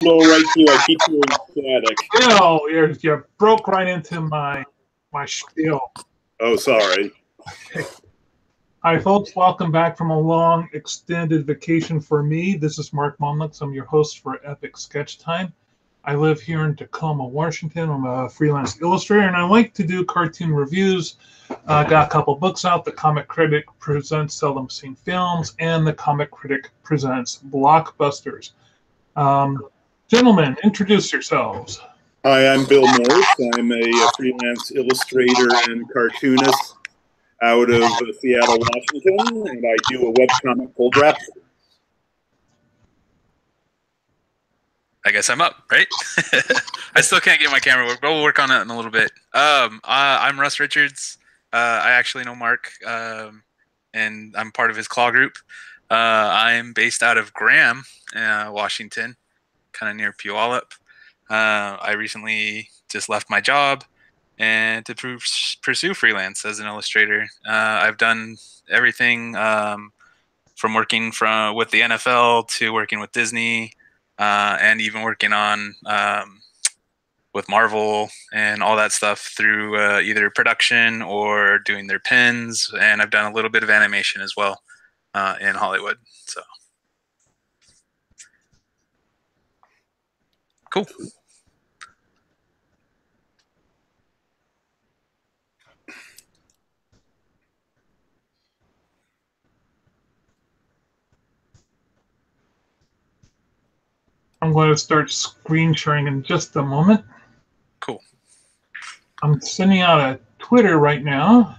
blow right through. I keep hearing static. Bill, you broke right into my spiel. Oh, sorry. Okay. Hi, folks. Welcome back from a long, extended vacation for me. This is Mark Momlitz. I'm your host for Epic Sketch Time. I live here in Tacoma, Washington. I'm a freelance illustrator, and I like to do cartoon reviews. I got a couple books out. The Comic Critic presents Seldom Seen Films, and the Comic Critic presents Blockbusters. Gentlemen, introduce yourselves. Hi, I'm Bill Morse. I'm a freelance illustrator and cartoonist out of Seattle, Washington, and I do a webcomic called Rhapsody. I guess I'm up, right? I still can't get my camera work, but we'll work on it in a little bit. I'm Russ Richards. I actually know Mark, and I'm part of his claw group. I'm based out of Graham, Washington, kind of near Puyallup. I recently just left my job and to pursue freelance as an illustrator. I've done everything from working with the NFL to working with Disney, and even working on with Marvel and all that stuff through either production or doing their pins. And I've done a little bit of animation as well in Hollywood. So cool. I'm going to start screen sharing in just a moment. Cool. I'm sending out a Twitter right now.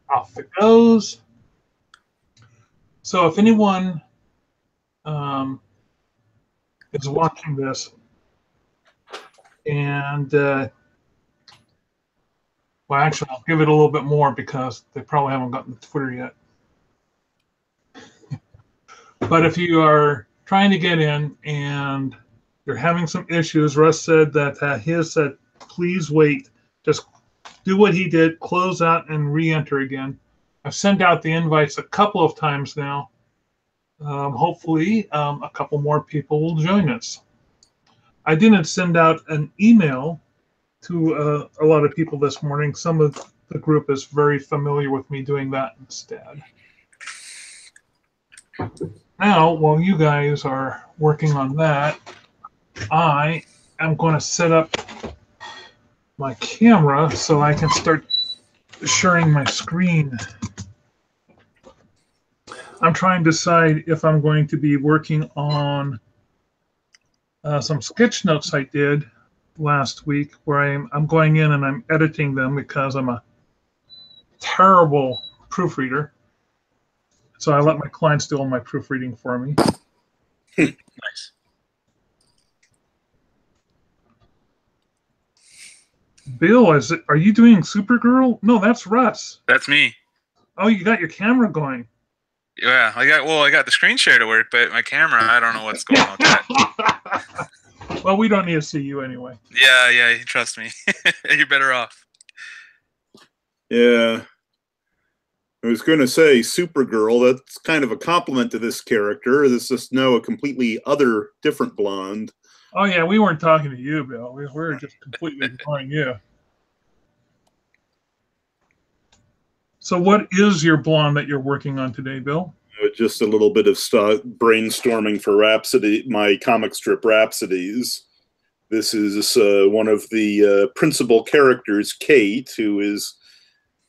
Off it goes. So if anyone is watching this and, well, actually, I'll give it a little bit more because they probably haven't gotten the Twitter yet. But if you are trying to get in and you're having some issues, Russ said that his said, please wait. Just do what he did, close out and re-enter again. I've sent out the invites a couple of times now. Hopefully, a couple more people will join us. I didn't send out an email to a lot of people this morning. Some of the group is very familiar with me doing that instead. Now, while you guys are working on that, I am going to set up my camera so I can start sharing my screen. I'm trying to decide if I'm going to be working on some sketch notes I did last week where I'm going in and I'm editing them because I'm a terrible proofreader. So I let my clients do all my proofreading for me. Nice. Bill, are you doing Supergirl? No, that's Russ. That's me. Oh, you got your camera going. Yeah, I got the screen share to work, but my camera, I don't know what's going on with that. Well, we don't need to see you anyway. Yeah, trust me. You're better off. Yeah. I was going to say Supergirl. That's kind of a compliment to this character. This is now a completely different blonde. Oh, yeah, we weren't talking to you, Bill. We were just completely ignoring you. So what is your blonde that you're working on today, Bill? Just a little bit of brainstorming for Rhapsody, my comic strip Rhapsodies. This is one of the principal characters, Kate, who is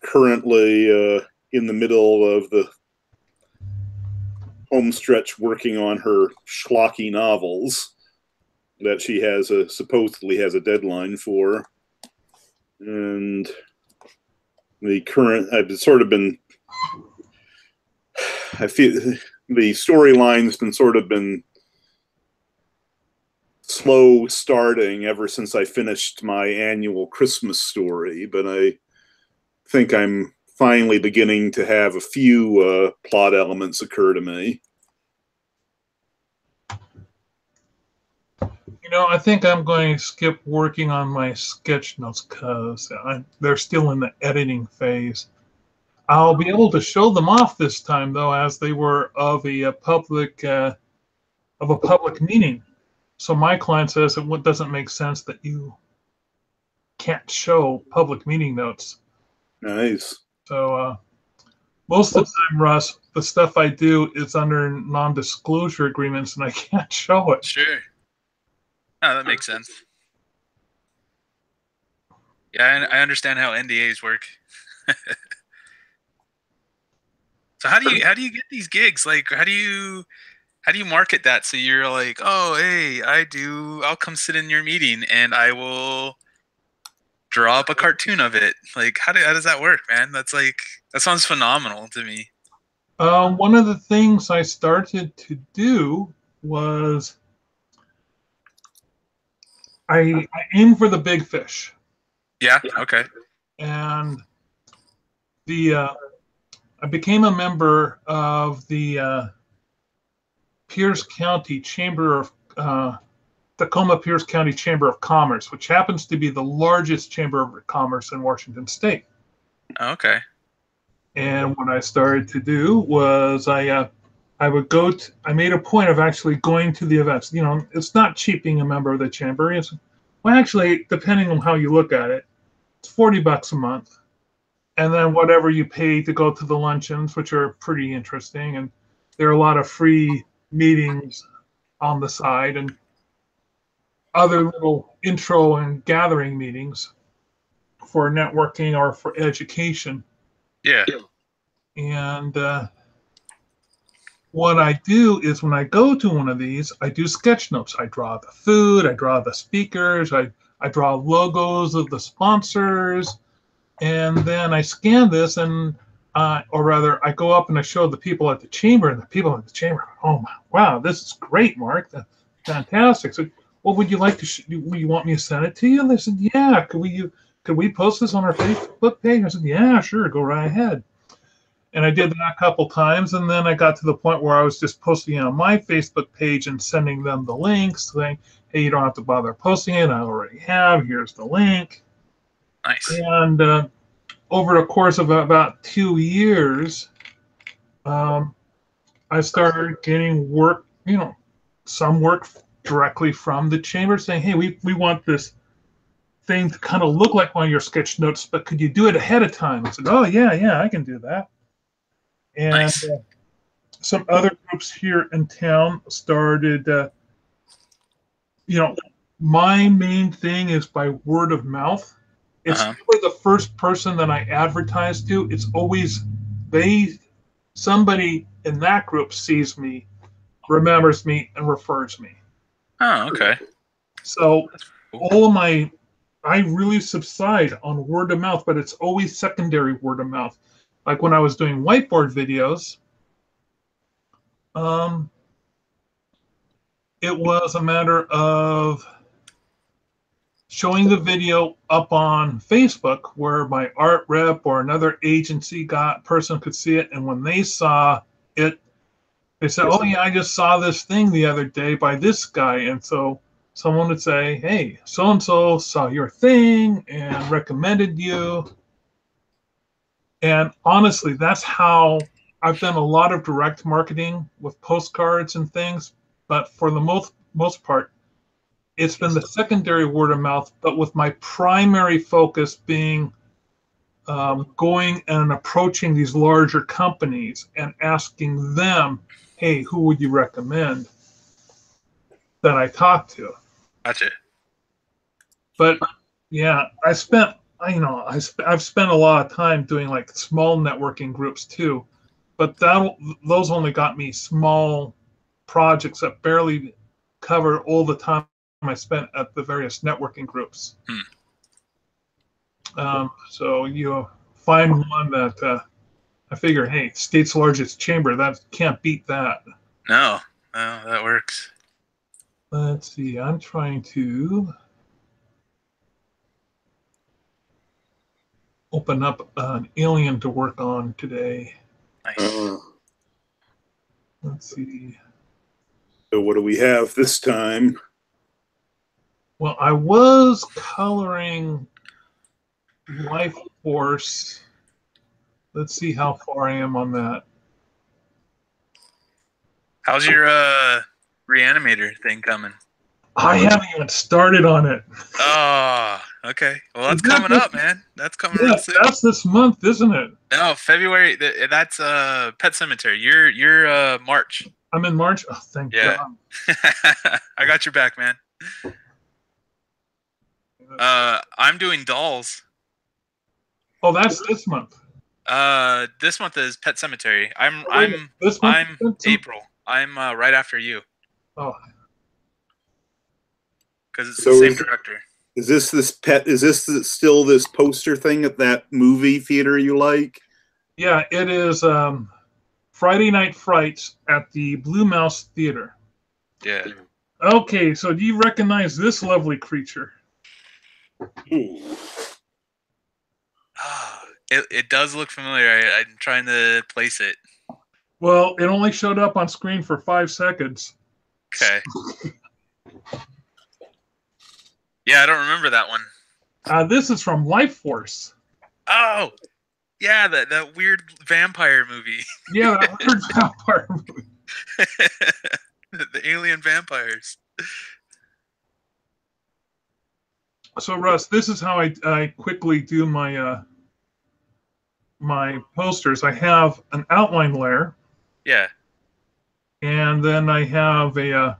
currently in the middle of the home stretch working on her schlocky novels that she has supposedly has a deadline for. And the current, I feel the storyline's been slow starting ever since I finished my annual Christmas story, but I think I'm finally beginning to have a few plot elements occur to me. You know, I think I'm going to skip working on my sketch notes because they're still in the editing phase. I'll be able to show them off this time, though, as they were of a public meeting. So my client says it doesn't make sense that you can't show public meeting notes. Nice. So most of the time, Russ, the stuff I do is under non-disclosure agreements, and I can't show it. Sure. Oh, that makes sense. Yeah, I understand how NDAs work. So how do you get these gigs? Like, how do you market that so you're like, oh, hey, I'll come sit in your meeting and I will draw up a cartoon of it. Like, how does that work, man? That sounds phenomenal to me. One of the things I started to do was I aim for the big fish. Yeah. Okay. And I became a member of the Pierce County Chamber of Tacoma Pierce County Chamber of Commerce, which happens to be the largest chamber of commerce in Washington State. Okay. And what I started to do was I would go to, I made a point of actually going to the events. You know, it's not cheap being a member of the chamber. Well, actually, depending on how you look at it, it's $40 a month. And then whatever you pay to go to the luncheons, which are pretty interesting. And there are a lot of free meetings on the side and other little intro and gathering meetings for networking or for education. Yeah. And what I do is when I go to one of these, I do sketch notes. I draw the food, I draw the speakers, I draw logos of the sponsors, and then I scan this and, or rather, I go up and I show the people at the chamber, and the people at the chamber, oh my, wow, this is great, Mark, fantastic. So, well, would you like to? Would you want me to send it to you? And they said, yeah. Could we post this on our Facebook page? I said, yeah, sure, go right ahead. And I did that a couple times, and then I got to the point where I was just posting it on my Facebook page and sending them the links, saying, hey, you don't have to bother posting it. I already have. Here's the link. Nice. And over the course of about 2 years, I started getting work, some work directly from the chamber saying, hey, we want this thing to kind of look like one of your sketch notes, but could you do it ahead of time? I said, oh, yeah, I can do that. And Nice. some other groups here in town started, my main thing is by word of mouth. It's really the first person that I advertise to. It's always somebody in that group sees me, remembers me, and refers me. Oh, okay. So all of I really subside on word of mouth, but it's always secondary word of mouth. Like when I was doing whiteboard videos, it was a matter of showing the video up on Facebook where my art rep or another agency person could see it. And when they saw it, they said, oh yeah, I just saw this thing the other day by this guy. And so someone would say, hey, so-and-so saw your thing and recommended you. And honestly, that's how I've done a lot of direct marketing with postcards and things. But for the most part, it's been the secondary word of mouth, but with my primary focus being going and approaching these larger companies and asking them, hey, who would you recommend that I talk to? Gotcha. But yeah, I've spent a lot of time doing like small networking groups too, but those only got me small projects that barely cover all the time I spent at the various networking groups. So you find one that I figure, hey, state's largest chamber, that can't beat that. No, that works. Let's see, I'm trying to open up an alien to work on today. Nice. Let's see. So what do we have this time? Well, I was coloring Life Force. Let's see how far I am on that. How's your Reanimator thing coming? I haven't even started on it. Oh, okay. Well, that's coming up, man. That's coming real soon. That's this month, isn't it? No, February. That's Pet Cemetery. You're March. I'm in March. Oh, thank God. I got your back, man. I'm doing dolls. Oh, that's this month. This month is Pet Cemetery. I'm April. I'm right after you. Oh. Because it's the same director. Is this still this poster thing at that movie theater you like? Yeah, it is Friday Night Frights at the Blue Mouse Theater. Yeah. Okay, so do you recognize this lovely creature? Ooh. It does look familiar. I'm trying to place it. Well, it only showed up on screen for 5 seconds. Okay. Yeah, I don't remember that one. This is from Life Force. Oh, yeah, that weird vampire movie. Yeah, that weird vampire movie. The alien vampires. So, Russ, this is how I quickly do my my posters. I have an outline layer. Yeah. And then I have a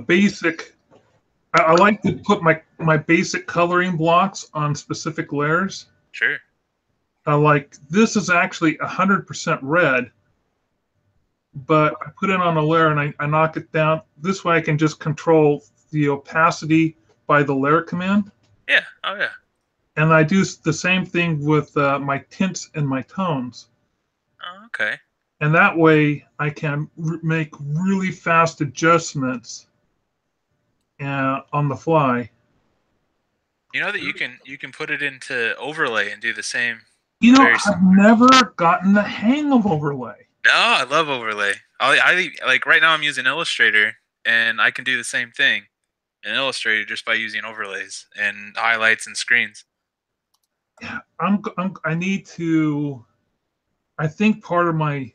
basic. I like to put my basic coloring blocks on specific layers. Sure. Like this is actually 100% red, but I put it on a layer and I knock it down. This way I can just control the opacity by the layer command. Yeah. Oh yeah. And I do the same thing with my tints and my tones. Oh, okay. And that way I can make really fast adjustments on the fly. You know that you can put it into overlay and do the same. You know, I've never gotten the hang of overlay. No, I love overlay. I like right now I'm using Illustrator and I can do the same thing in Illustrator just by using overlays and highlights and screens. Yeah, I need to. I think part of my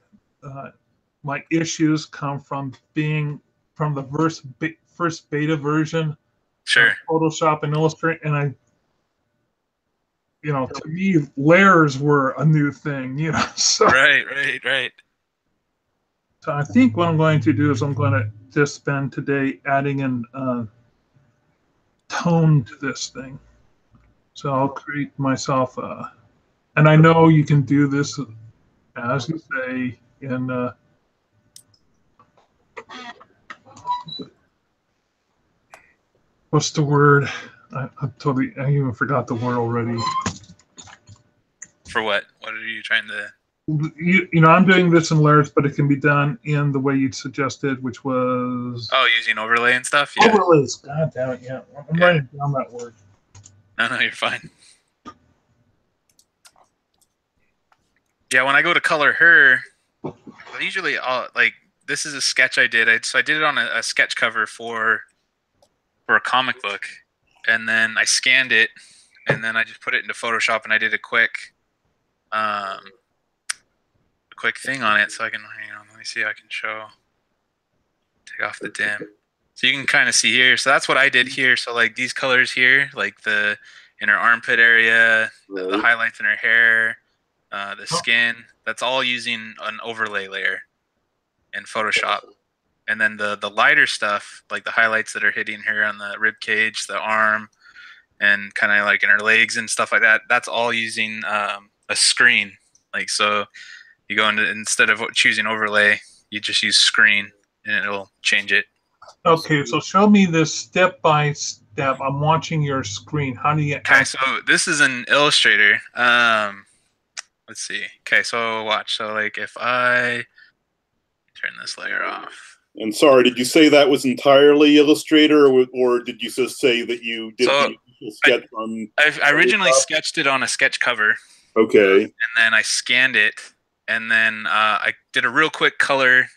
my issues come from being from the first beta version. Sure. Of Photoshop and Illustrator, and to me, layers were a new thing. So. Right. So I think what I'm going to do is I'm going to just spend today adding in tone to this thing. So I'll create myself and I know you can do this, as you say, in what's the word? I even forgot the word already. For what? What are you trying to? I'm doing this in layers, but it can be done in the way you suggested, which was using overlay and stuff. Yeah. Overlays. God damn it! Yeah, I'm writing down that word. No, you're fine. Yeah, when I go to color her, usually this is a sketch I did. I did it on a sketch cover for a comic book, and then I scanned it, and then I just put it into Photoshop, and I did a quick thing on it, so I can let me see. I can take off the dim, so you can kind of see here. So that's what I did here. So like these colors here, like the in her armpit area, the highlights in her hair, the skin. That's all using an overlay layer in Photoshop. And then the lighter stuff, like the highlights that are hitting her on the rib cage, the arm, and kind of like in her legs and stuff like that. That's all using a screen. Like so, you go into instead of choosing overlay, you just use screen, and it'll change it. Okay, so show me this step by step. I'm watching your screen. How do you? Okay, so this is an Illustrator. Let's see. Okay, so watch. So like if I turn this layer off. And sorry, did you say that was entirely Illustrator, or did you just say that you did the sketch on? I originally sketched it on a sketch cover. Okay. And then I scanned it, and then I did a real quick color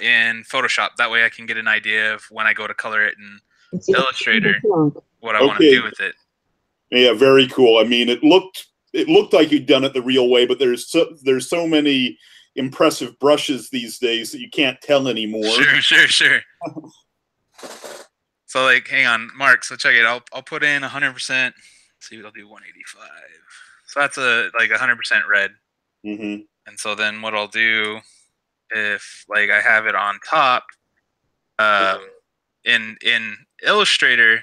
in Photoshop. That way I can get an idea of when I go to color it in Illustrator, what I want to do with it. Yeah, very cool. I mean, it looked like you'd done it the real way, but there's so many impressive brushes these days that you can't tell anymore. Sure. So like, hang on, Mark. So check it. I'll put in 100%. See what I'll do. 185. So that's a like 100% red. Mm-hmm. And so then what I'll do, if like I have it on top, in Illustrator,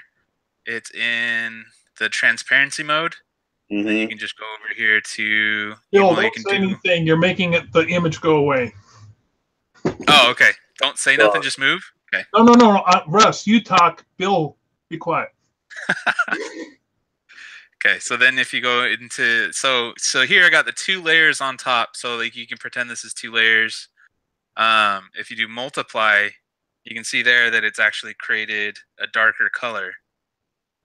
it's in the transparency mode. And you Mm-hmm. can just go over here to Bill, well, you don't can say do. anything. You're making the image go away. Oh, okay. Don't say nothing. Just move. Okay. No. Russ, you talk. Bill, be quiet. Okay, so then if you go into so here I got the 2 layers on top, so like you can pretend this is 2 layers. If you do multiply, you can see there that it's actually created a darker color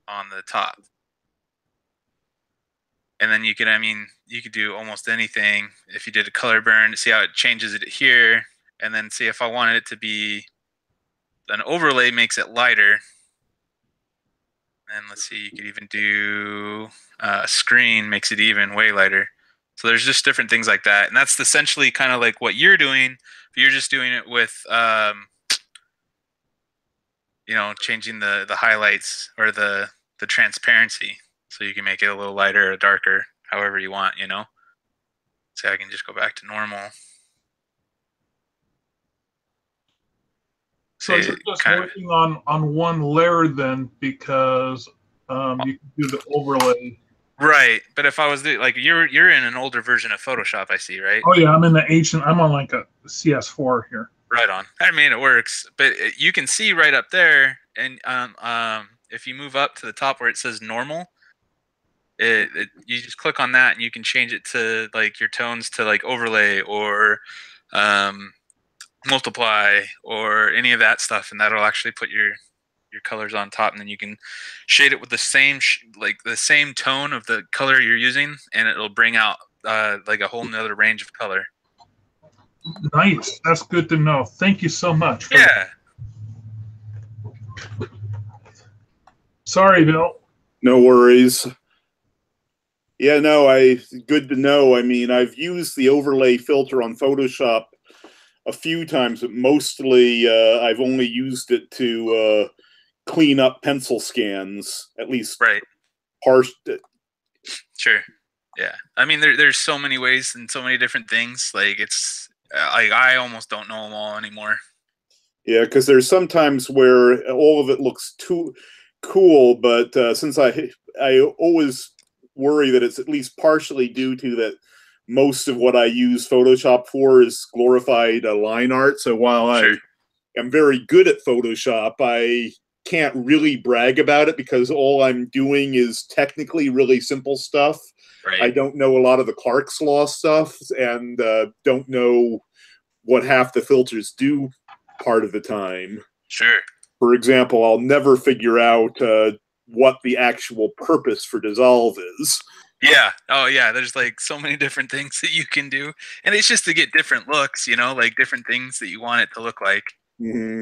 on the top. And then you could do almost anything. If you did a color burn, see how it changes it here, and then see if I wanted it to be an overlay makes it lighter. And let's see, you could even do a screen makes it even way lighter. So there's just different things like that, and that's essentially kind of like what you're doing. But you're just doing it with, changing the highlights or the transparency, so you can make it a little lighter or darker, however you want. So I can just go back to normal. So you're just working on one layer then, because you can do the overlay. Right, but if I was like you're in an older version of Photoshop, I see, right? Oh yeah, I'm in the I'm on like a CS4 here. Right on. I mean, it works, but you can see right up there, and if you move up to the top where it says normal, you just click on that, and you can change it to like your tones to like overlay or multiply or any of that stuff, and that'll actually put your colors on top, and then you can shade it with the same the same tone of the color you're using, and it'll bring out like a whole nother range of color. Nice. That's good to know. Thank you so much. Yeah. Sorry, Bill. No worries. Yeah, no, good to know. I mean, I've used the overlay filter on Photoshop a few times, but mostly I've only used it to clean up pencil scans, at least. Right. Sure. Yeah. I mean, there's so many ways and so many different things. Like it's like I almost don't know them all anymore. Yeah, because there's sometimes where all of it looks too cool, but since I always worry that it's at least partially due to that most of what I use Photoshop for is glorified line art. So while I am very good at Photoshop, I can't really brag about it because all I'm doing is technically really simple stuff. Right. I don't know a lot of the Clark's Law stuff and don't know what half the filters do part of the time. Sure. For example, I'll never figure out what the actual purpose for dissolve is. Yeah. Oh, yeah. There's like so many different things that you can do, and it's just to get different looks. Like different things that you want it to look like. Mm-hmm.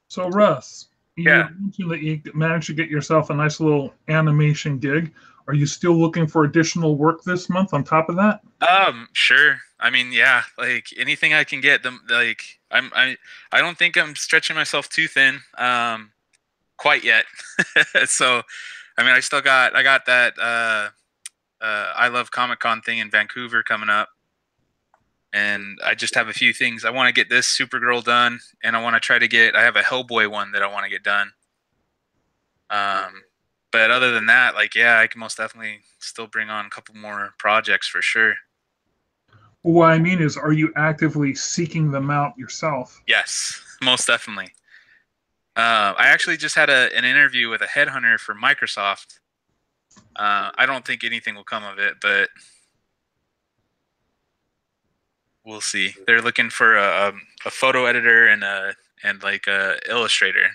So Russ, you mentioned that you managed to get yourself a nice little animation gig. Are you still looking for additional work this month on top of that? Sure. I mean, yeah, like anything I can get them, like I don't think I'm stretching myself too thin, quite yet. So, I mean, I got that, I Love Comic-Con thing in Vancouver coming up. And I just have a few things. I want to get this Supergirl done, and I want to try to I have a Hellboy one that I want to get done. But other than that, like, yeah, I can most definitely still bring on a couple more projects for sure. What I mean is, are you actively seeking them out yourself? Yes, most definitely. I actually just had an interview with a headhunter for Microsoft. I don't think anything will come of it, but we'll see. They're looking for a photo editor and like a illustrator.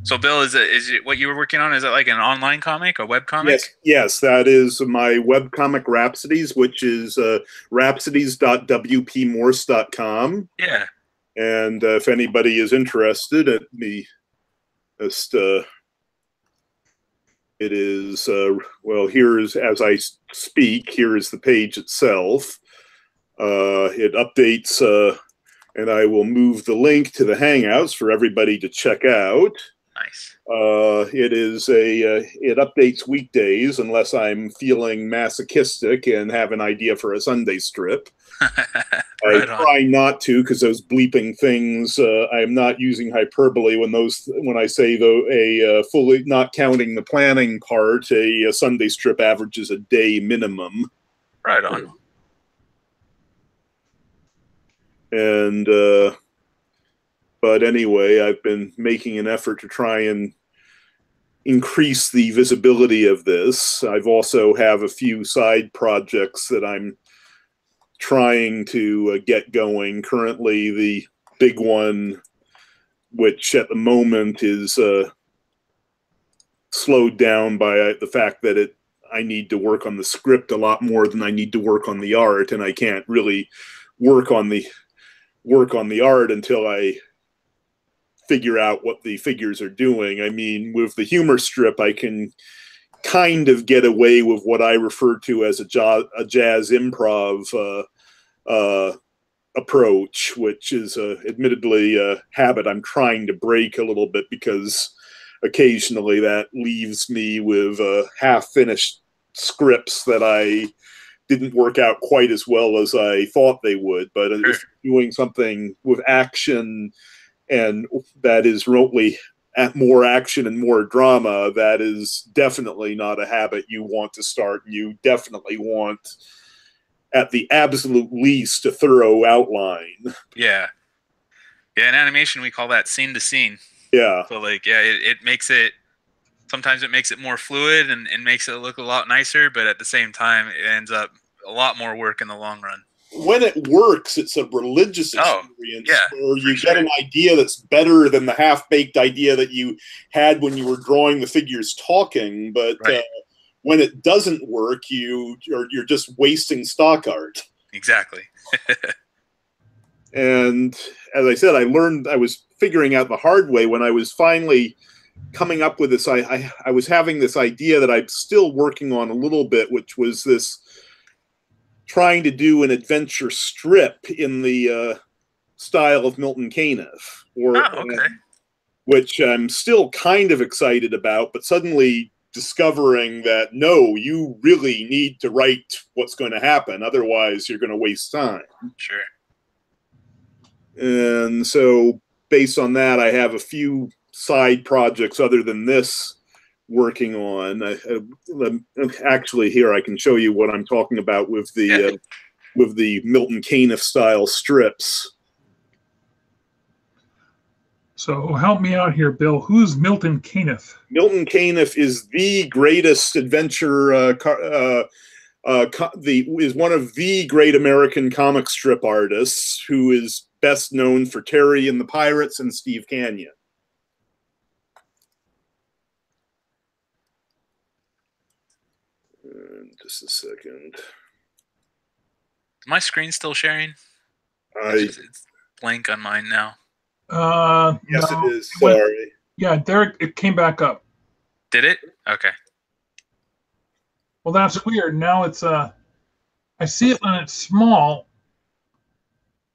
So, Bill, is it what you were working on? Is it like an online comic, a web comic? Yes, that is my webcomic Rhapsodies, which is rhapsodies.wpmorse.com. Yeah. And if anybody is interested, it is well. Here's as I speak. Here is the page itself. It updates, and I will move the link to the Hangouts for everybody to check out. Nice. It updates weekdays unless I'm feeling masochistic and have an idea for a Sunday strip. I try not to, because those bleeping things. I am not using hyperbole when I say fully not counting the planning part. A Sunday strip averages a day minimum. Right on. And but anyway, I've been making an effort to try and increase the visibility of this. I've also have a few side projects that I'm trying to get going. Currently, the big one, which at the moment is slowed down by the fact that I need to work on the script a lot more than I need to work on the art, and I can't really work on the art until I figure out what the figures are doing. I mean, with the humor strip, I can kind of get away with what I refer to as a jazz improv approach, which is admittedly a habit I'm trying to break a little bit, because occasionally that leaves me with half-finished scripts that I didn't work out quite as well as I thought they would. But if you're doing something with action, and that is remotely more action and more drama, that is definitely not a habit you want to start. You definitely want, at the absolute least, a thorough outline. Yeah. Yeah, in animation, we call that scene to scene. Yeah. So, like, yeah, it makes it, sometimes it makes it more fluid and makes it look a lot nicer, but at the same time, it ends up a lot more work in the long run. When it works, it's a religious experience where you get an idea that's better than the half-baked idea that you had when you were drawing the figures talking. But when it doesn't work, you're just wasting stock art. Exactly. And as I said, I was figuring out the hard way when I was finally coming up with this. I was having this idea that I'm still working on a little bit, which was this trying to do an adventure strip in the style of Milton Caniff, which I'm still kind of excited about, but suddenly discovering that, no, you really need to write what's going to happen, otherwise you're going to waste time. Sure. And so based on that, I have a few side projects other than this working on. Actually, here I can show you what I'm talking about with the Milton Caniff style strips. So help me out here, Bill. Who's Milton Caniff? Milton Caniff is the greatest adventure. Is one of the great American comic strip artists, who is best known for Terry and the Pirates and Steve Canyon. Just a second. Is my screen still sharing? It's blank on mine now. Yes, no, it is. Sorry. Yeah, Derek, it came back up. Did it? Okay. Well, that's weird. Now it's I see it when it's small.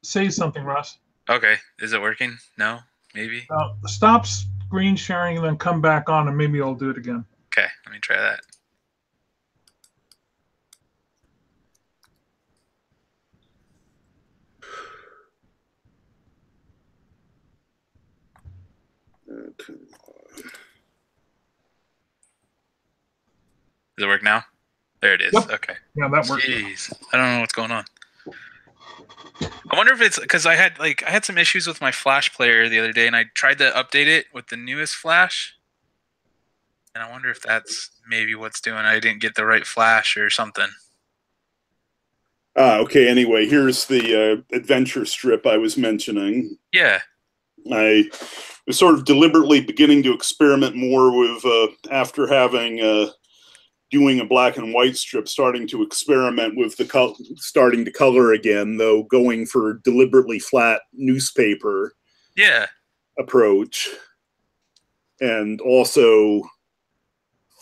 Say something, Russ. Okay. Is it working? No? Maybe? Stop screen sharing and then come back on, and maybe I'll do it again. Okay. Let me try that. Does it work now? There it is. Yep. Okay. Yeah, that works. Jeez. I don't know what's going on. I wonder if it's because I had some issues with my Flash player the other day, and I tried to update it with the newest Flash. And I wonder if that's maybe what's doing. I didn't get the right Flash or something. Okay, anyway, here's the adventure strip I was mentioning. Yeah. I was sort of deliberately beginning to experiment more with, after having doing a black and white strip, starting to experiment with the starting to color again, though going for deliberately flat newspaper approach, and also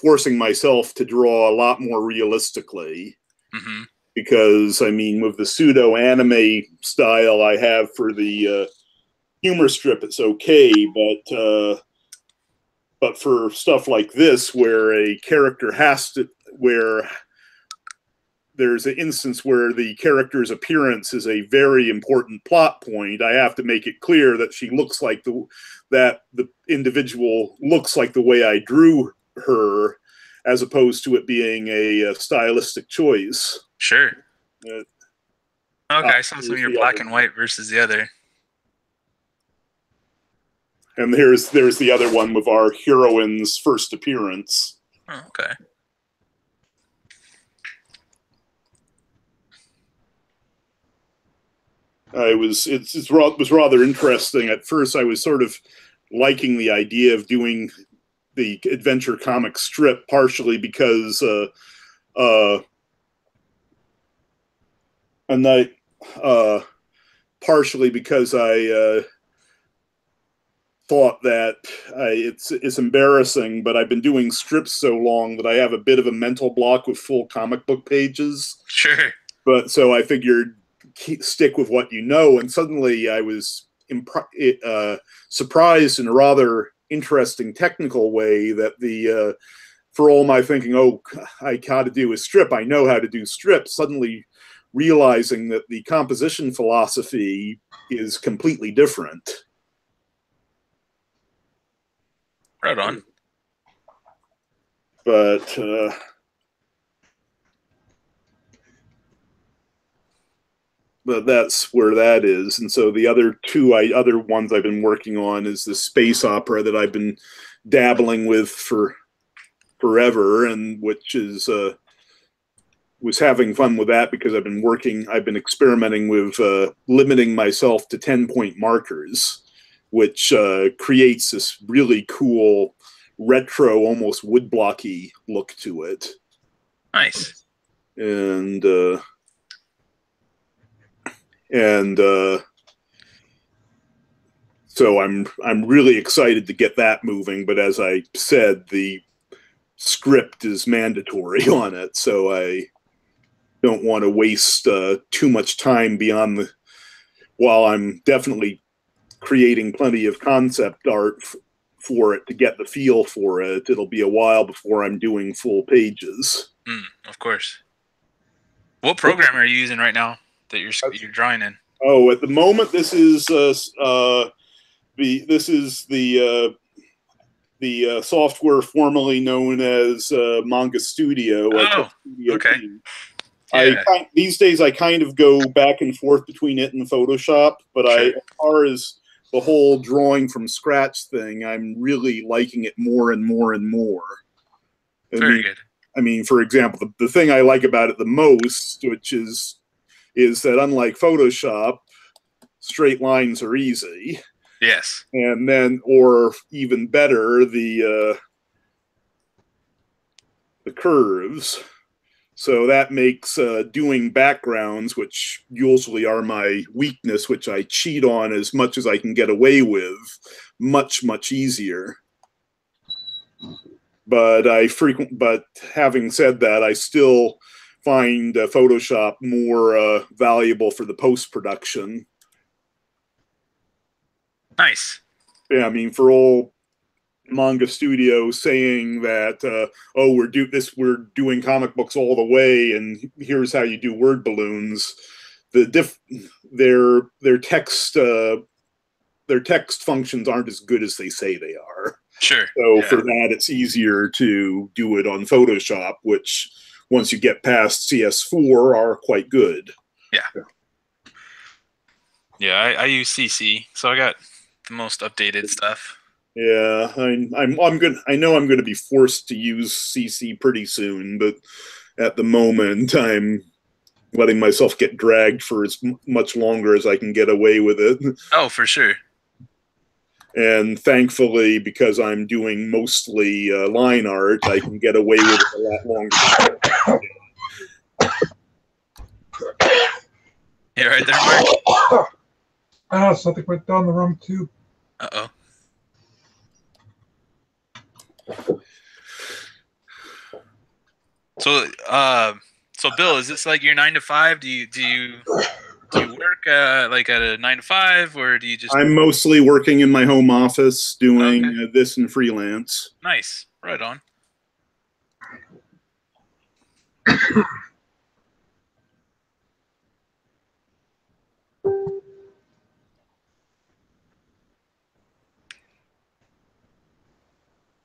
forcing myself to draw a lot more realistically. Because, I mean, with the pseudo anime style I have for the humor strip, it's okay, but for stuff like this, where a character where there's an instance where the character's appearance is a very important plot point, I have to make it clear that she looks like that the individual looks like the way I drew her, as opposed to it being a stylistic choice. Sure. Okay, I saw some of your black and white versus the other. And there's the other one with our heroine's first appearance. Oh, okay. It was rather interesting. At first, I was sort of liking the idea of doing the adventure comic strip, partially because partially because I thought that it's embarrassing, but I've been doing strips so long that I have a bit of a mental block with full comic book pages. Sure. But so I figured stick with what you know, and suddenly I was surprised in a rather interesting technical way that for all my thinking, oh, I got to do a strip, I know how to do strips, suddenly realizing that the composition philosophy is completely different. Right on. But that's where that is. And so the other other ones I've been working on is the space opera that I've been dabbling with for forever, and which is was having fun with that because I've been experimenting with limiting myself to 10-point markers, which creates this really cool retro, almost woodblocky look to it. Nice. And so I'm really excited to get that moving. But as I said, the script is mandatory on it, so I don't want to waste too much time beyond while I'm definitely creating plenty of concept art for it to get the feel for it. It'll be a while before I'm doing full pages. Of course. What program are you using right now that you're drawing in? Oh, at the moment, this is the software formerly known as Manga Studio. Oh, okay. Yeah. These days I kind of go back and forth between it and Photoshop, but sure. As far as the whole drawing from scratch thing, I'm really liking it more and more and more. Very good. I mean, for example, the thing I like about it the most, which is that unlike Photoshop, straight lines are easy. Yes. And then, or even better, the curves. So that makes doing backgrounds, which usually are my weakness, which I cheat on as much as I can get away with, much, much easier. But having said that, I still find Photoshop more valuable for the post-production. Nice. Yeah, I mean, for all Manga Studio saying that, oh, we're doing comic books all the way, and here's how you do word balloons. Their text functions aren't as good as they say they are. Sure. So for that, it's easier to do it on Photoshop, which once you get past CS4 are quite good. Yeah. Yeah, I use CC, so I got the most updated stuff. Yeah, I know I'm going to be forced to use CC pretty soon, but at the moment I'm letting myself get dragged for as much longer as I can get away with it. Oh, for sure. And thankfully, because I'm doing mostly line art, I can get away with it a lot longer. You right there, Mark? Oh, something went down the room too. Uh-oh. So Bill, is this like your 9 to 5? Do you work like at a 9 to 5, or do you just? I'm mostly working in my home office doing this and freelance. Nice, right on.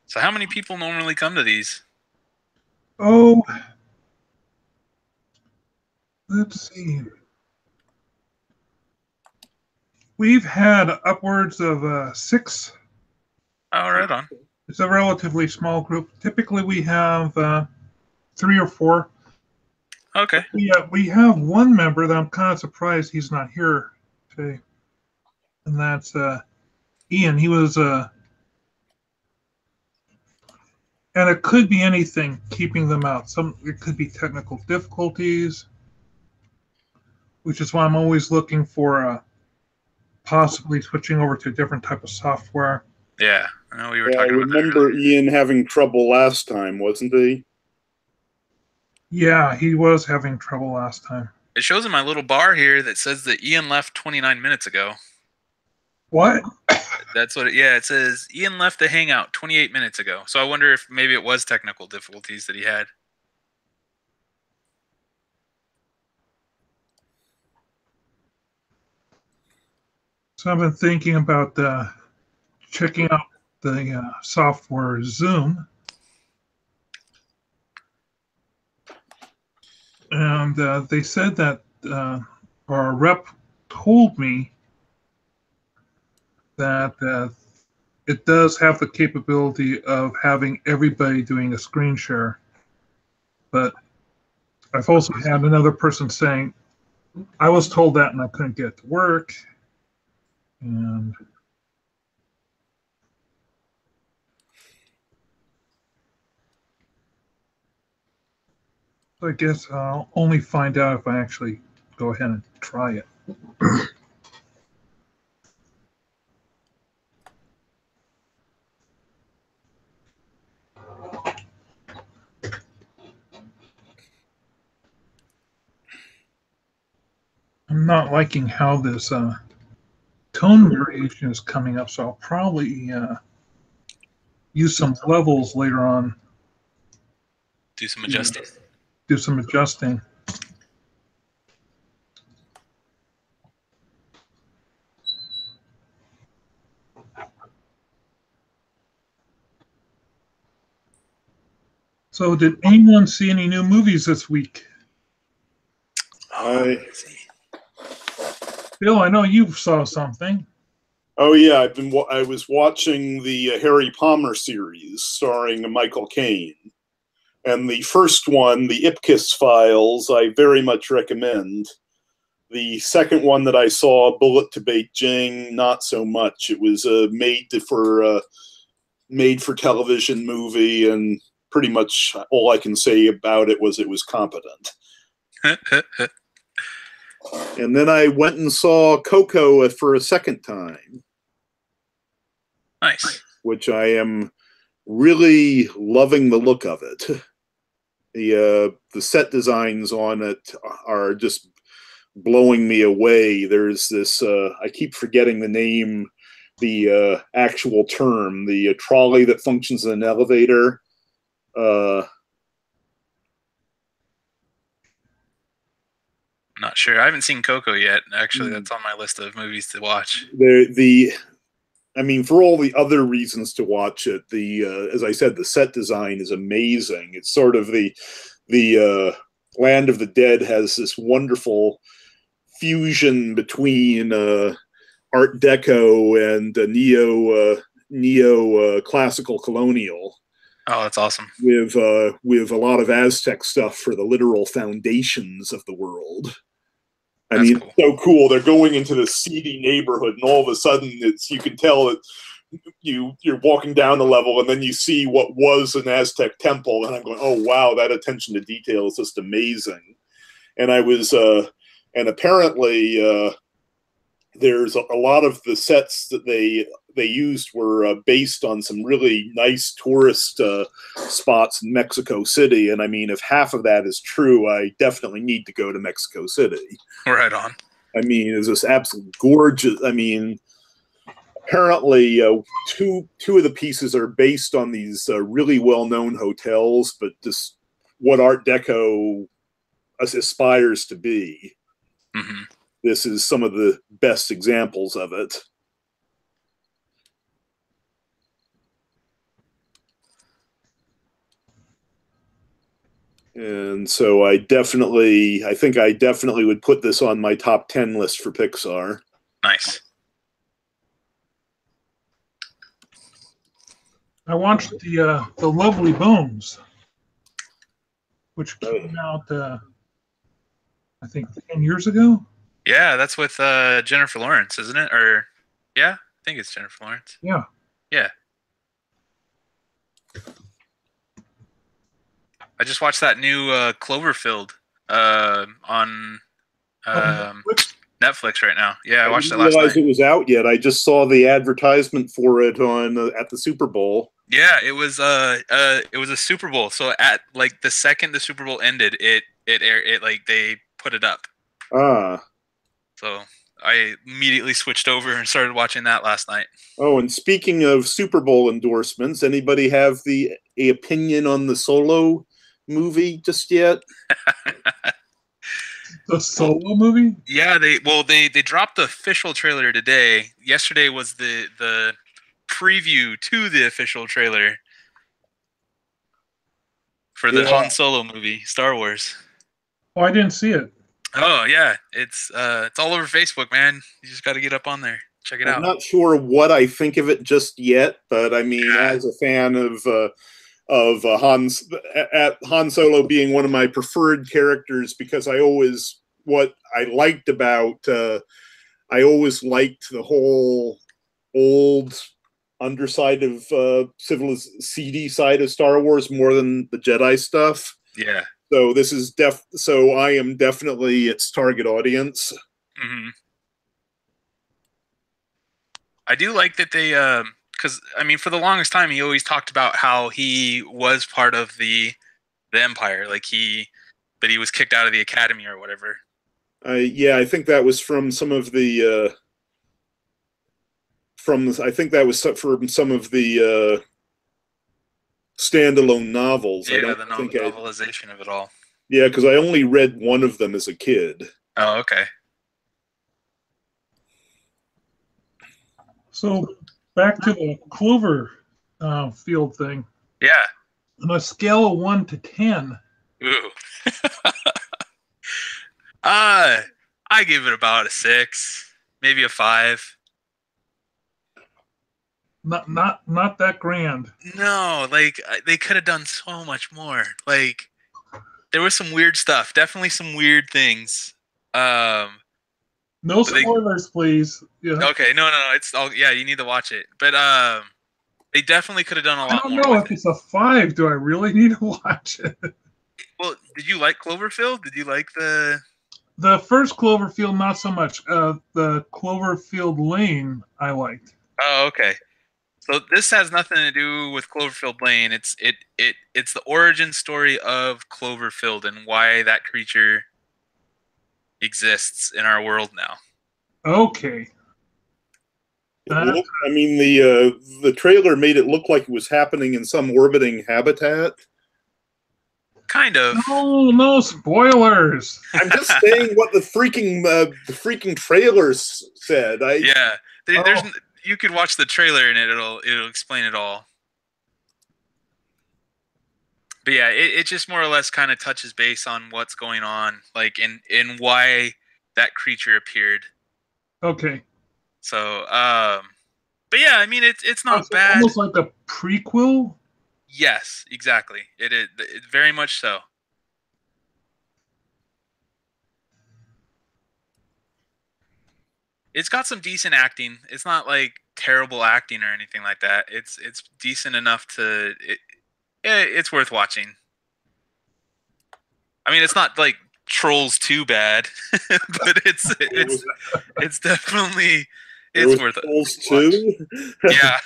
So how many people normally come to these? Oh, let's see. We've had upwards of 6. Oh, right on. It's a relatively small group. Typically, we have 3 or 4. Okay. We have one member that I'm kind of surprised he's not here today, and that's Ian. He was and it could be anything keeping them out. It could be technical difficulties, which is why I'm always looking for possibly switching over to a different type of software. Yeah, I know we were talking about that. I remember Ian having trouble last time, wasn't he? Yeah, he was having trouble last time. It shows in my little bar here that says that Ian left 29 minutes ago. What? That's what it says Ian left the hangout 28 minutes ago. So I wonder if maybe it was technical difficulties that he had. So I've been thinking about checking out the software Zoom. And they said that our rep told me that it does have the capability of having everybody doing a screen share. But I've also had another person saying, I was told that and I couldn't get it to work. And so I guess I'll only find out if I actually go ahead and try it. I'm not liking how this tone variation is coming up, so I'll probably use some levels later on. Do some adjusting. Do some adjusting. So did anyone see any new movies this week? Bill, I know you saw something. Oh yeah, I was watching the Harry Palmer series starring Michael Caine, and the first one, the Ipkiss Files, I very much recommend. The second one that I saw, Bullet to Beijing, not so much. It was a made for television movie, and pretty much all I can say about it was competent. And then I went and saw Coco for a second time. Nice. Which I am really loving the look of it. The set designs on it are just blowing me away. There's this, I keep forgetting the name, the actual term, the trolley that functions as an elevator. Not sure. I haven't seen Coco yet. Actually, that's on my list of movies to watch. I mean, for all the other reasons to watch it, as I said, the set design is amazing. It's sort of the Land of the Dead has this wonderful fusion between Art Deco and neo classical colonial. Oh, that's awesome. With a lot of Aztec stuff for the literal foundations of the world. I mean, cool. It's so cool. They're going into this seedy neighborhood, and all of a sudden, you can tell that you're walking down the level, and then you see what was an Aztec temple, and I'm going, oh wow, that attention to detail is just amazing. And I was, and apparently there's a lot of the sets that they used were based on some really nice tourist spots in Mexico City. And I mean, if half of that is true, I definitely need to go to Mexico City. Right on. I mean, it's just absolutely gorgeous. I mean, apparently two of the pieces are based on these really well-known hotels, but just what Art Deco aspires to be. Mm-hmm. This is some of the best examples of it. And so I think I definitely would put this on my top 10 list for Pixar. Nice. I watched the Lovely Bones, which came out I think 10 years ago. Yeah, that's with Jennifer Lawrence, isn't it? Or yeah, I think it's Jennifer Lawrence. Yeah. Yeah. I just watched that new Cloverfield on Netflix right now. Yeah, I watched it last night. I didn't realize it was out yet. I just saw the advertisement for it on at the Super Bowl. Yeah, it was a Super Bowl. So at like the second the Super Bowl ended, it like they put it up. Ah. So I immediately switched over and started watching that last night. Oh, and speaking of Super Bowl endorsements, anybody have a opinion on the Solo movie just yet? The Solo movie? Yeah, they dropped the official trailer today. Yesterday was the preview to the official trailer for the Han Solo movie, Star Wars. Oh, I didn't see it. Oh yeah, it's all over Facebook, man. You just got to get up on there, check it out. I'm not sure what I think of it just yet, but I mean, as a fan of Han Solo being one of my preferred characters, because I always liked the whole old underside of seedy side of Star Wars more than the Jedi stuff. Yeah. So this is so I am definitely its target audience. Mm-hmm. I do like that they, because I mean, for the longest time, he always talked about how he was part of the Empire, but he was kicked out of the Academy or whatever. Yeah, I think that was from some of the from some of the standalone novels. Yeah, the novelization of it all. Yeah, because I only read one of them as a kid. Oh, okay. So back to the Cloverfield thing. Yeah. On a scale of 1 to 10. Ooh. I give it about a 6, maybe a 5. Not that grand. No, like they could have done so much more. Like there was some weird stuff. Definitely some weird things. No spoilers, please. Yeah. Okay, no. It's all. Yeah, you need to watch it. But they definitely could have done a lot more. I don't know if it's a 5. Do I really need to watch it? Well, did you like Cloverfield? Did you like the first Cloverfield? Not so much. The Cloverfield Lane I liked. Oh, okay. So this has nothing to do with Cloverfield Lane. It's the origin story of Cloverfield and why that creature exists in our world now. Okay. I mean, the trailer made it look like it was happening in some orbiting habitat. Kind of. No spoilers. I'm just saying what the freaking trailers said. There's. You could watch the trailer and it'll explain it all. But yeah, it just more or less kind of touches base on what's going on, like in why that creature appeared. Okay. So, but yeah, I mean it's not bad. Almost like a prequel. Yes, exactly. It very much so. It's got some decent acting. It's not like terrible acting or anything like that. It's decent enough to it's worth watching. I mean, it's not like Trolls 2 bad, but it's definitely it's worth Trolls it. Trolls 2? Yeah.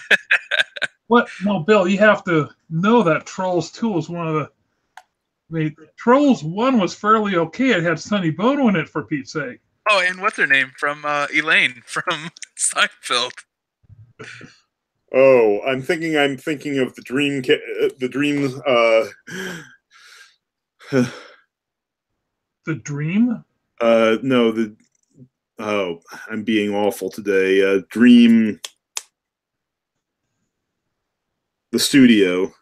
What? No, Bill, you have to know that Trolls 2 was one of the. I mean, Trolls 1 was fairly okay. It had Sonny Bono in it, for Pete's sake. Oh, and what's her name from Elaine from Seinfeld? Oh, I'm thinking of the Dream. The Dream? No, I'm being awful today. Dream. The Studio.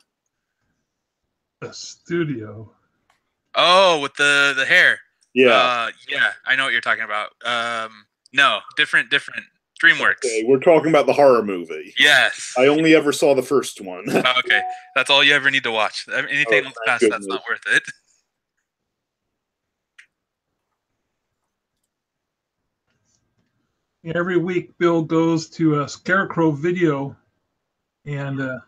The Studio. Oh, with the hair. Yeah. Yeah, I know what you're talking about. No, different. DreamWorks. Okay, we're talking about the horror movie. Yes. I only ever saw the first one. Okay, that's all you ever need to watch. Anything else past that's not worth it. Every week, Bill goes to a Scarecrow video and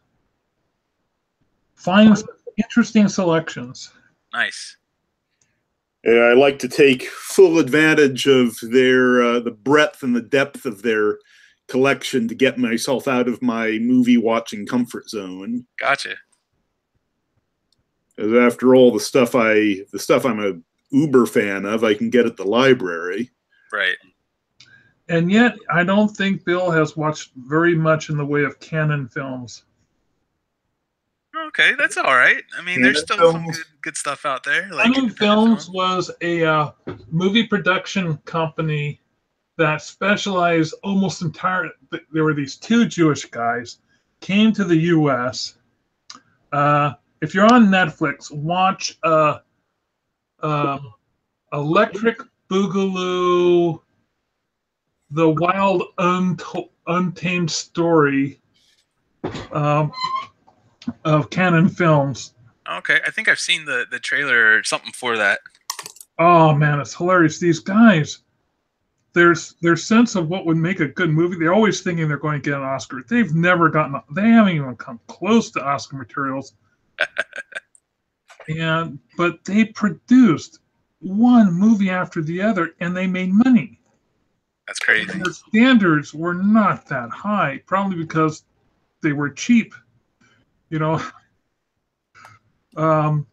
finds interesting selections. Nice. I like to take full advantage of their the breadth and the depth of their collection to get myself out of my movie watching comfort zone. Gotcha. As after all, the stuff I'm a uber fan of, I can get at the library. Right. And yet, I don't think Bill has watched very much in the way of canon films. Okay, that's all right. I mean, there's still some good stuff out there. Like Canon Films was a movie production company that specialized almost entirely. There were these two Jewish guys came to the U.S. If you're on Netflix, watch Electric Boogaloo, The Wild Untamed Story of Canon Films. Okay, I think I've seen the trailer or something for that. Oh man, it's hilarious. These guys, their sense of what would make a good movie, they're always thinking they're going to get an Oscar. They haven't even come close to Oscar materials. But they produced one movie after the other and they made money. That's crazy. And their standards were not that high, probably because they were cheap. You know, and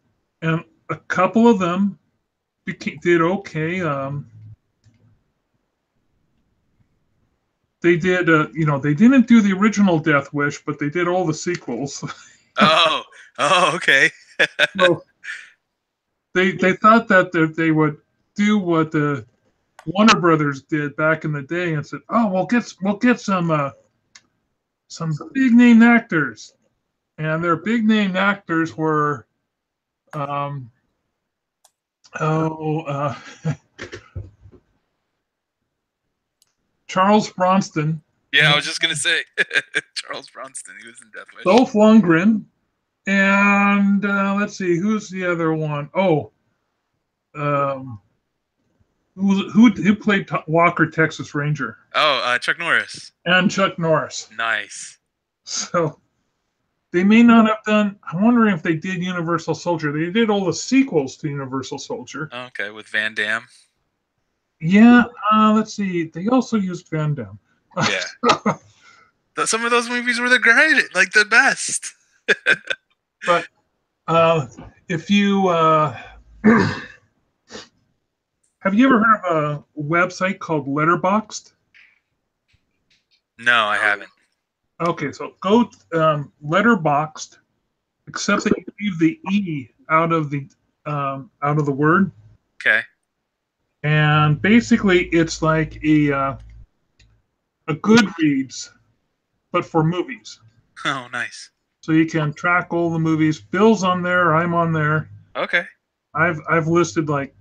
a couple of them did okay. They did, they didn't do the original Death Wish, but they did all the sequels. Oh, okay. So they thought that they would do what the Warner Brothers did back in the day and said, "Oh, we'll get some big name actors." And their big name actors were, Charles Bronson. Yeah, I was just gonna say Charles Bronson. He was in Death Wish. Dolph Lundgren, and let's see, who's the other one? Oh, who played Walker, Texas Ranger? Oh, Chuck Norris. And Chuck Norris. Nice. So. They may not have done. I'm wondering if they did Universal Soldier. They did all the sequels to Universal Soldier. Okay, with Van Damme. Yeah, let's see. They also used Van Damme. Yeah. Some of those movies were the great, like the best. But if you have you ever heard of a website called Letterboxd? No, I haven't. Okay, so go Letterboxd, except that you leave the E out of the word. Okay. And basically, it's like a Goodreads, but for movies. Oh, nice. So you can track all the movies. Bill's on there. I'm on there. Okay. I've listed like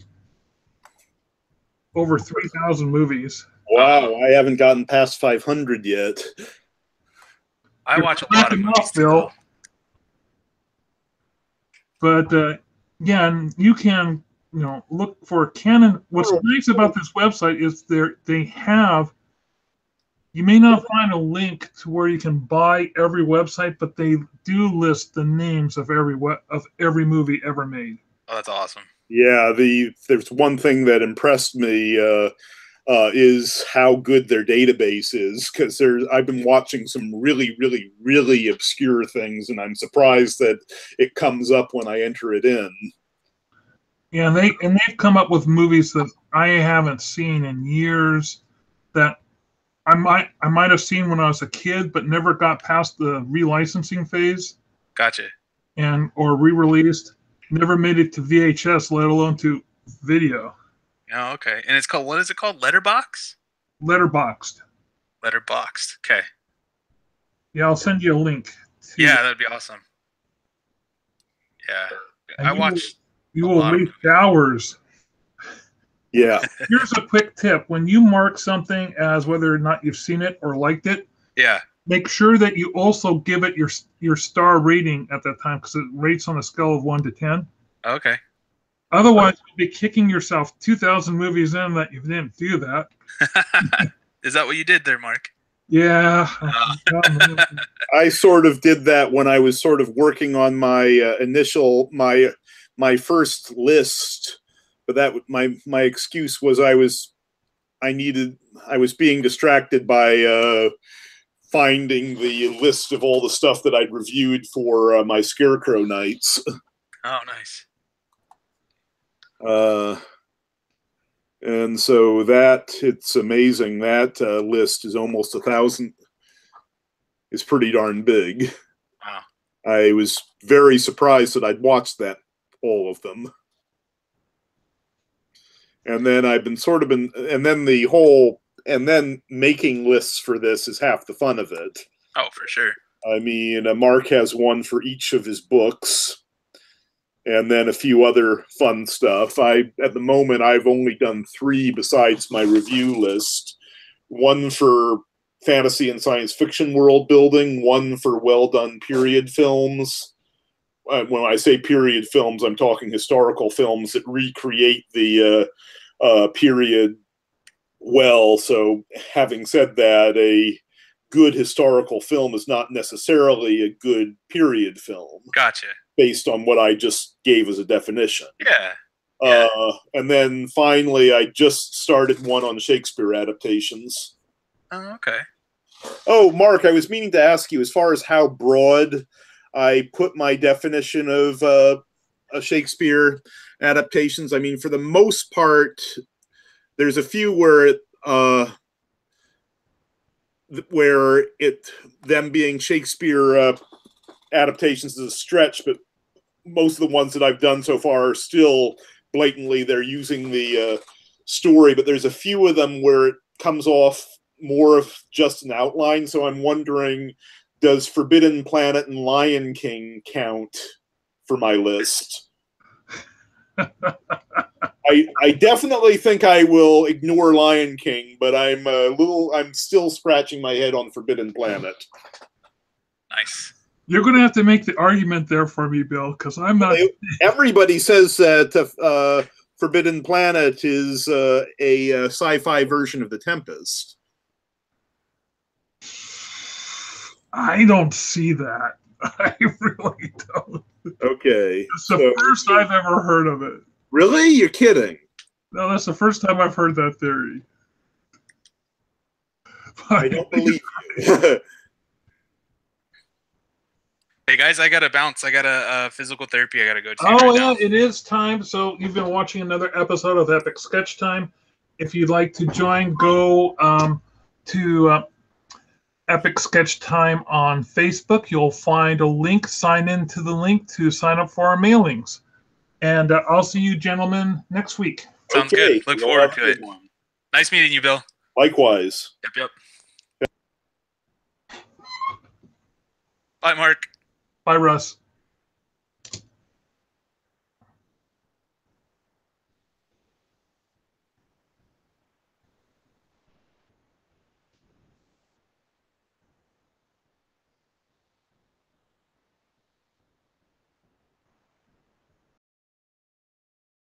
over 3,000 movies. Wow, I haven't gotten past 500 yet. I watch a lot of movies, Bill. But yeah, and you can look for canon. What's nice about this website is they have You may not find a link to where you can buy every website, but they do list the names of every movie ever made. Oh, that's awesome. Yeah, there's one thing that impressed me is how good their database is, because I've been watching some really, really, really obscure things, and I'm surprised that it comes up when I enter it in. Yeah, they've come up with movies that I haven't seen in years, that I might have seen when I was a kid, but never got past the relicensing phase Gotcha. or re-released. Never made it to VHS, let alone to video. Oh, okay. And it's called, what is it called? Letterbox? Letterboxed. Letterboxed. Okay. Yeah, I'll send you a link. Yeah, that'd be awesome. Yeah. And I watched you will waste hours. Yeah. Here's a quick tip. When you mark something as whether or not you've seen it or liked it, yeah, make sure that you also give it your star rating at that time, because it rates on a scale of 1 to 10. Okay. Otherwise, you'll be kicking yourself 2,000 movies in that you didn't do that. Is that what you did there, Mark? Yeah. I sort of did that when I was sort of working on my initial my first list, but that my excuse was I was being distracted by finding the list of all the stuff that I'd reviewed for my Scarecrow nights. Oh, nice. And so it's amazing that list is almost 1,000. It's pretty darn big. Wow. I was very surprised that I'd watched all of them. And then and then making lists for this is half the fun of it. Oh, for sure. I mean, Mark has one for each of his books, and then a few other fun stuff. At the moment, I've only done 3 besides my review list. One for fantasy and science fiction world building, one for well done period films. When I say period films, I'm talking historical films that recreate the period well. So having said that, a good historical film is not necessarily a good period film. Gotcha. Based on what I just gave as a definition. Yeah. And then finally, I just started one on Shakespeare adaptations. Oh, okay. Oh, Mark, I was meaning to ask you, as far as how broad I put my definition of Shakespeare adaptations. I mean, for the most part, there's a few where them being Shakespeare adaptations is a stretch, but most of the ones that I've done so far are still blatantly they're using the story, but there's a few of them where it comes off more of just an outline. So I'm wondering, does Forbidden Planet and Lion King count for my list? I definitely think I will ignore Lion King, but I'm still scratching my head on Forbidden Planet. Nice. You're going to have to make the argument there for me, Bill, because I'm not. Everybody says that Forbidden Planet is a sci-fi version of The Tempest. I don't see that. I really don't. Okay. It's the first I've ever heard of it. Really? You're kidding? No, that's the first time I've heard that theory. I don't believe you. Hey guys, I gotta bounce. I got a physical therapy I gotta go to. Oh, yeah, it is time. So you've been watching another episode of Epic Sketch Time. If you'd like to join, go to Epic Sketch Time on Facebook. You'll find a link. Sign in to the link to sign up for our mailings. And I'll see you gentlemen next week. Sounds good. Look forward to it. Nice meeting you, Bill. Likewise. Yep. Bye, Mark. Bye, Russ.